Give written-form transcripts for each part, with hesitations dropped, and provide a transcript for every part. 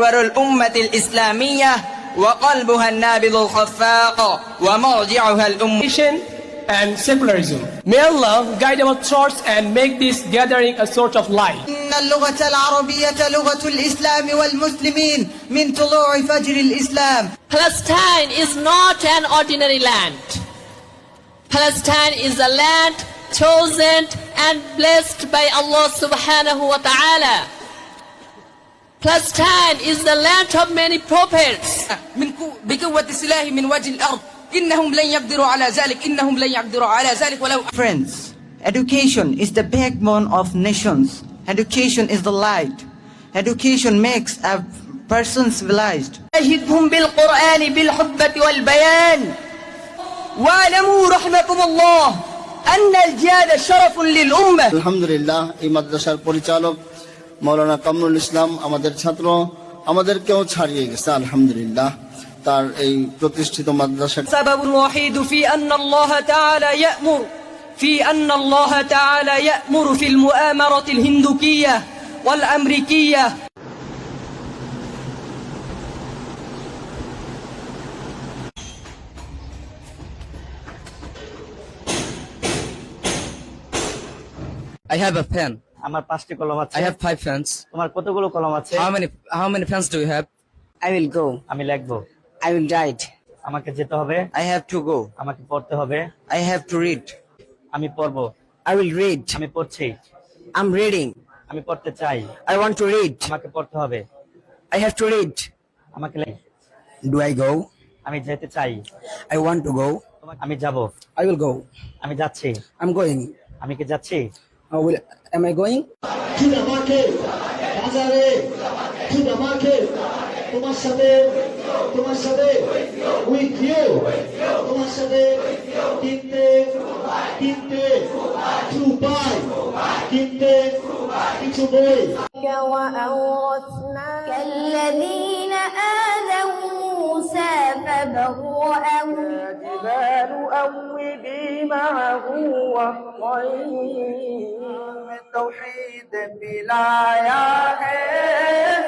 الأمة الإسلامية وقلبها النابض الخفاق ومرجعها الأمة and secularism. May Allah guide our thoughts and make this gathering a sort of light. إن اللغة العربية لغة الإسلام والمسلمين من طلوع فجر الإسلام. Palestine is not an ordinary land. Palestine is a land chosen and blessed by Allah subhanahu wa ta'ala. Palestine is the land of many prophets. بقوة السلاح من وجه الأرض إنهم لن يقدروا على ذلك إنهم لن يقدروا على ذلك ولو. Friends, education is the backbone of nations. Education is the light. Education makes a person civilized. أجدهم بالقرآن بالحبة والبيان واعلموا رحمكم الله أن الجهاد شرف للأمة. আলহামদুলিল্লাহ এই মাদ্রাসার পরিচালক মাওলানা কামরুল ইসলাম আমাদের ছাত্র আমাদেরকেও ছাড়িয়ে গেছে আলহামদুলিল্লাহ তার এই প্রতিষ্ঠিত মাদ্রাসা سبب وحيد في أن الله تعالى يأمر في المؤامرة الهندوكية والأمريكية. I have a pen. আমার 5টি কলম আছে। I have 5 pens. তোমার কতগুলো কলম আছে? How many pens do you have? I will go. আমি লিখব। I will write. আমাকে যেতে হবে। I have to go. আমাকে পড়তে হবে। I have to read. আমি পড়ব। I will read. আমি পড়ছি। I'm reading. আমি পড়তে চাই। I want to read. আমাকে পড়তে হবে। I have to read. আমাকে Do I go? আমি যেতে চাই। I want to go. আমি যাব। I will go. আমি যাচ্ছি। I'm going. আমি কি যাচ্ছি? Am I going? To the market, বাজারে, to the market, তোমার সাথে, with you, তোমার সাথে, কিনতে, to buy, কিনতে, কিছু বই. وأورثنا كالذين آذوا موسى فبرأه الجبال أوبي معه والطير توحید ملایا ہے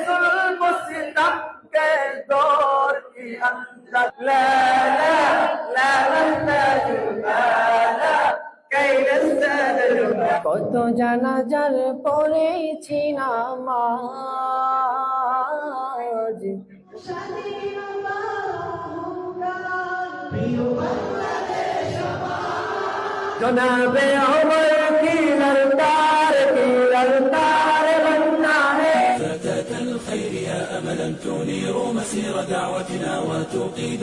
ظلم ستم کے دور کے اندر لا لا لا لا لا কত জানাজার পড়েছি নামাজ জনাবে আমার কি ললকার বন্না है فتاة الخير يا أملا تنير مسير دعوتنا وتقيد